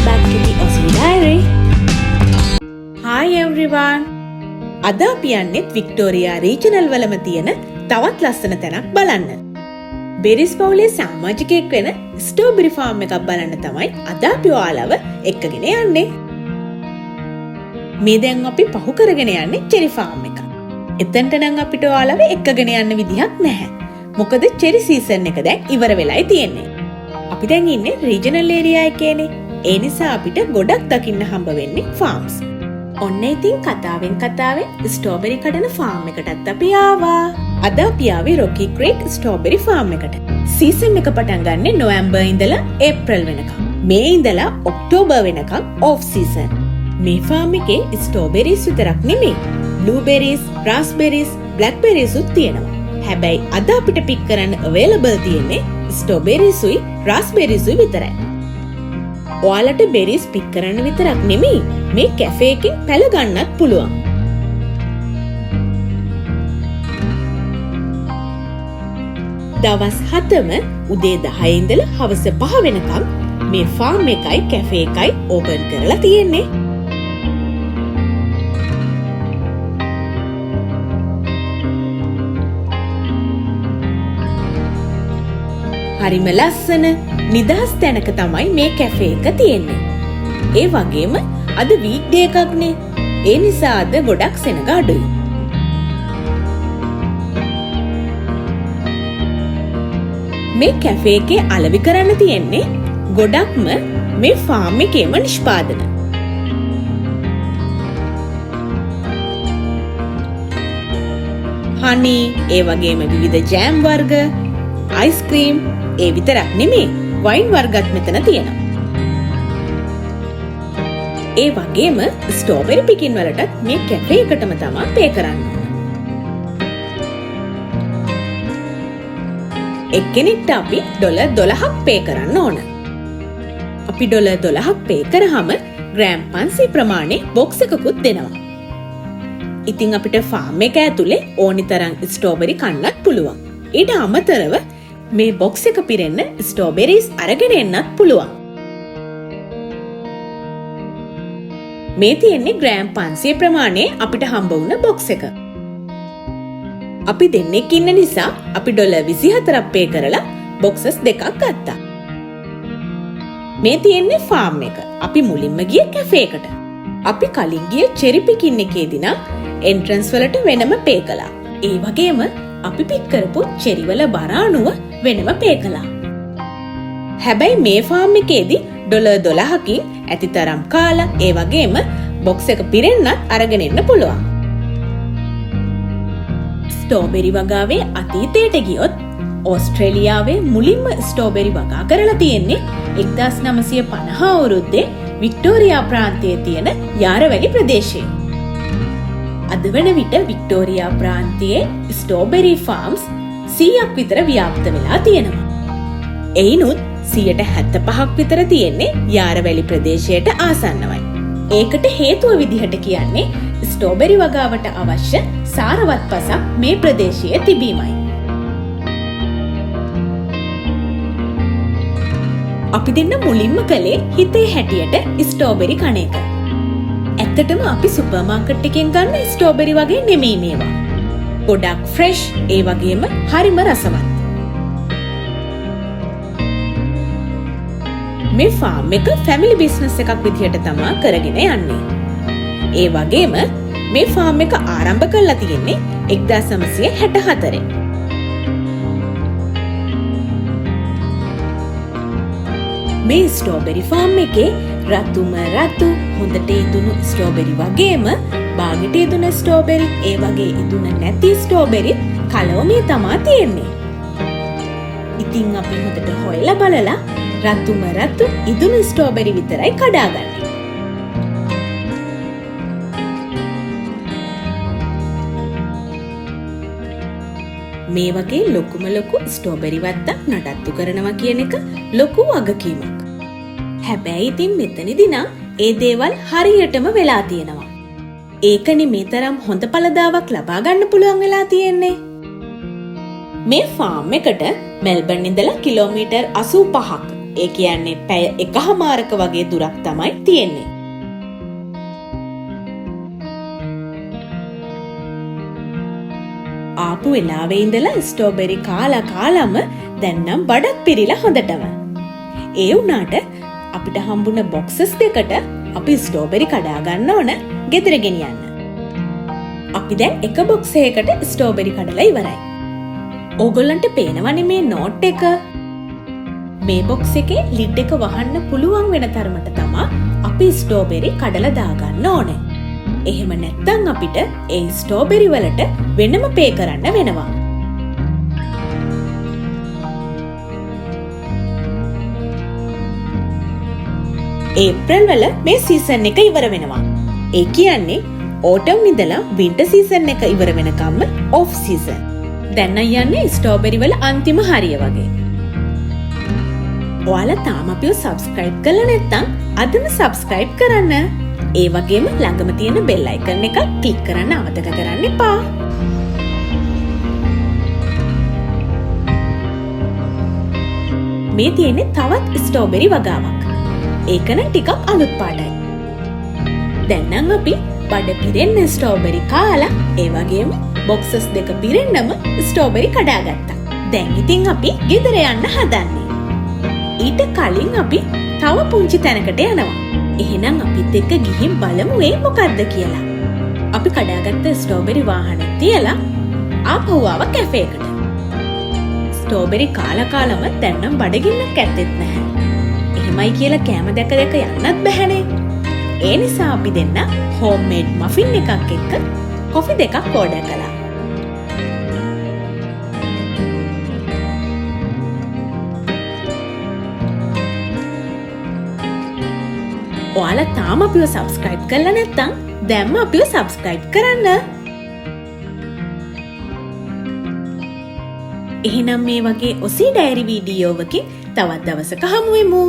back to the Aussie Diary. Hi everyone. අද අපි යන්නේ වික්ටෝරියා රීජනල් වලම තියෙන තවත් ලස්සන තැනක් බලන්න. බෙරිස් පවුලේ සමාජිකයෙක් වෙන ස්ට්‍රෝබෙරි ෆාම් එකක් බලන්න තමයි අද අපි ඔයාලව එක්කගෙන යන්නේ. මේ දැන් අපි පහු කරගෙන යන්නේ චෙරි ෆාම් එක. එතනට නම් අපිට ඔයාලව එක්කගෙන යන්න විදිහක් නැහැ. මොකද චෙරි සීසන් එක දැන් ඉවර වෙලායි තියෙන්නේ. අපි දැන් ඉන්නේ රීජනල් ඒරියා එකේනේ. ඒ නිසා අපිට ගොඩක් දකින්න හම්බ වෙන්නේ ෆාම්ස්. ඔන්න ඉතින් කතාවෙන් ස්ට්‍රෝබෙරි කඩන ෆාම් එකටත් අපි ආවා. අද අපි ආවේ රොකි ක්‍රීක් ස්ට්‍රෝබෙරි ෆාම් එකට. සීසන් එක පටන් ගන්නේ නොවැම්බර් ඉඳලා ඒප්‍රිල් වෙනකම්. මේ ඉඳලා ඔක්තෝබර් වෙනකම් ඔෆ් සීසන්. මේ ෆාම් එකේ ස්ට්‍රෝබෙරිස් විතරක් නෙමෙයි, බ්ලූබෙරිස්, රාස්බෙරිස්, බ්ලැක්බෙරිස් උත් තියෙනවා. හැබැයි අද අපිට පික් කරන්න අවైలබල් තියෙන්නේ ස්ට්‍රෝබෙරිස්ුයි රාස්බෙරිස්ුයි විතරයි. ඔයාලට බෙරිස් පික් කරන්න විතරක් නෙමෙයි, මේ කැෆේ එකෙන් පැල ගන්නත් පුළුවන්. දවස් 7ම උදේ 10 ඉඳලා හවස 5 වෙනකම් මේ ෆාම් එකයි කැෆේ එකයි ඕපන් කරලා තියෙන්නේ. හරිම ලස්සන නිදහස් තැනක තමයි මේ කැෆේ එක තියෙන්නේ. ඒ වගේම අද වීක්ඩේ එකක්නේ. ඒ නිසා අද ගොඩක් සෙනග අඩුයි. මේ කැෆේ එකේ අලෙවි කරන්න තියෙන්නේ ගොඩක්ම මේ ෆාම් එකේම නිෂ්පාදන. හනි, ඒ වගේම විවිධ ජෑම් වර්ග, අයිස්ක්‍රීම්, ඒ විතරක් නෙමෙයි, වයින් වර්ගත් මෙතන තියෙනවා. ඒ වගේම ස්ට්‍රෝබෙරි පිකින් වලටත් මේ කැෆේ එකටම තමයි පේ කරන්න ඕන. එක්කෙනෙක්ට අපි $12ක් පේ කරන්න ඕන. අපි $12ක් පේ කරාම ග්‍රෑම් 500 ප්‍රමාණය බොක්ස් එකකුත් දෙනවා. ඉතින් අපිට ෆාම් එක ඇතුලේ ඕනි තරම් ස්ට්‍රෝබෙරි කන්නත් පුළුවන්. ඊට අමතරව මේ බොක්ස් එක පිරෙන්න ස්ට්‍රෝබෙරිස් අරගෙන එන්නත් පුළුවන්. මේ තියෙන්නේ ග්‍රෑම් 500 ප්‍රමාණයේ අපිට හම්බ වුණ බොක්ස් එක. අපි දෙන්නෙක් ඉන්න නිසා අපි $24ක් පේ කරලා බොක්සස් දෙකක් ගත්තා. මේ තියෙන්නේ ෆාම් එක. අපි මුලින්ම ගිය කැෆේ එකට. අපි කලින් ගිය චෙරි පිකින් එකේදී නම් එන්ට්‍රන්ස් වලට වෙනම පේ කළා. ඒ වගේම අපි පික් කරපු චෙරි වල බර අනුව වෙනම පේ කළා. හැබැයි මේ ෆාම් එකේදී $12කින් ඇතිතරම් කාලා ඒ වගේම බොක්ස් එක පිරෙන්නත් අරගෙන එන්න පුළුවන්. ස්ට්‍රෝබෙරි වගාවේ අතීතයට ගියොත් ඕස්ට්‍රේලියාවේ මුලින්ම ස්ට්‍රෝබෙරි වගා කරලා තියෙන්නේ 1950 අවුරුද්දේ වික්ටෝරියා ප්‍රාන්තයේ තියෙන යාරවැලි ප්‍රදේශයේ. අද වන විට වික්ටෝරියා ප්‍රාන්තයේ ස්ට්‍රෝබෙරි ෆාම්ස් 100ක් විතර ව්‍යාප්ත වෙලා තියෙනවා. එයිනුත් 75ක් විතර තියෙන්නේ යාරවැලි ප්‍රදේශයට ආසන්නවයි. ඒකට හේතුව විදිහට කියන්නේ ස්ට්‍රෝබෙරි වගාවට අවශ්‍ය සාරවත් පසක් මේ ප්‍රදේශයේ තිබීමයි. අපි දෙන්න මුලින්ම කළේ හිතේ හැටියට ස්ට්‍රෝබෙරි කන එක. ඇත්තටම අපි සුපර් මාකට් එකෙන් ගන්න ස්ට්‍රෝබෙරි වගේ නෙමෙයි මේවා. ගොඩක් ෆ්‍රෙෂ්, ඒ වගේම හරිම රසවත්. මේ ෆාම් එක ෆැමිලි බිස්නස් එකක් විදිහට තමයි කරගෙන යන්නේ. ඒ වගේම මේ ෆාම් එක ආරම්භ කරලා තියෙන්නේ 1964. මේ ස්ට්‍රෝබෙරි ෆාම් එකේ රතුම රතු හොඳට ඉදුණු ස්ට්‍රෝබෙරි වගේම බාගෙට ඉදුණ ස්ට්‍රෝබෙරි, ඒ වගේ ඉදුණ නැති ස්ට්‍රෝබෙරි කලවමේ තමා තියෙන්නේ. ඉතින් අපි හොඳට හොයලා බලලා රතුම රතු ඉදුණු ස්ට්‍රෝබෙරි විතරයි කඩාගන්නේ. මේ වගේ ලොකුම ලොකු ස්ට්‍රෝබෙරි වත්තක් නඩත්තු කරනවා කියන එක ලොකු වගකීමක්. හැබැයි ඉතින් මෙතනදී නම් ඒ දේවල් හරියටම වෙලා තියෙනවා. ඒකනේ මේ තරම් හොඳ පළදාවක් ලබා ගන්න පුළුවන් වෙලා තියෙන්නේ. මේ ෆාම් එකට මෙල්බන් ඉඳලා කිලෝමීටර් 85ක් ඒ කියන්නේ පැය 1:00ක වගේ දුරක් තමයි තියෙන්නේ. ආපු වෙලාවේ ඉඳලා ස්ට්‍රෝබෙරි කාලම දැන් නම් බඩත් පිරීලා හොඳටම. ඒ වුණාට අපිට හම්බුන බොක්සස් දෙකට අපි ස්ට්‍රෝබෙරි කඩා ගන්න ඕන ගෙදර ගෙනියන්න. අපි දැන් එක බොක්ස් එකකට ස්ට්‍රෝබෙරි කඩලා ඉවරයි. ඕගොල්ලන්ට පේනවනේ මේ නෝට් එක. මේ බොක්ස් එකේ ලිඩ් එක වහන්න පුළුවන් වෙන තරමට තමයි අපි ස්ට්‍රෝබෙරි කඩලා දාගන්න ඕනේ. එහෙම නැත්නම් අපිට ඒ ස්ට්‍රෝබෙරි වලට වෙනම පේ කරන්න වෙනවා. ඒප්‍රිල් වල මේ සීසන් එක ඉවර වෙනවා. ඒ කියන්නේ ඕටම් ඉඳලා වින්ටර් සීසන් එක ඉවර වෙනකම්ම ඔෆ් සීසන්. දැන් යන්නේ ස්ට්‍රෝබෙරි වල අන්තිම හරිය වගේ. ඔයාලා තාම අපිව සබ්ස්ක්‍රයිබ් කරලා නැත්නම් අදම සබ්ස්ක්‍රයිබ් කරන්න. ඒ වගේම ළඟම තියෙන බෙල් අයිකන් එක ක්ලික් කරන්න අමතක කරන්න එපා. මේ තියෙන්නේ තවත් ස්ට්‍රෝබෙරි වගාවක්. ඒක නම් ටිකක් අලුත් පාටයි. දැන් නම් අපි බඩ පිරෙන්න ස්ට්‍රෝබෙරි කාලා ඒ වගේම බොක්සස් දෙක පිරෙන්නම ස්ට්‍රෝබෙරි කඩාගත්තා. දැන් ඉතින් අපි ගෙදර යන්න හදන්නේ. ඊට කලින් අපි තව පුංචි තැනකට යනවා. එහෙනම් අපිත් එක්ක ගිහින් බලමු ඒ මොකද්ද කියලා. අපි කඩාගත්ත ස්ට්‍රෝබෙරි වාහනේ තියලා ආපහු ආව කැෆේ එකට. ස්ට්‍රෝබෙරි කාලම දැන් නම් බඩගින්නක් ඇත්තෙත් නැහැ. එහෙමයි කියලා කෑම දැක යන්නත් බැහැනේ. ඒ නිසා අපි දෙන්න හෝම්මේඩ් මෆින් එකක් එක්ක කොෆි දෙකක් ඕඩර් කළා. ඔයාලා තාම අපිව සබ්ස්ක්‍රයිබ් කරලා නැත්නම් දැන්ම අපිව සබ්ස්ක්‍රයිබ් කරන්න. එහෙනම් මේ වගේ ඔසී ඩයරි වීඩියෝවකින් තවත් දවසක හමු වෙමු.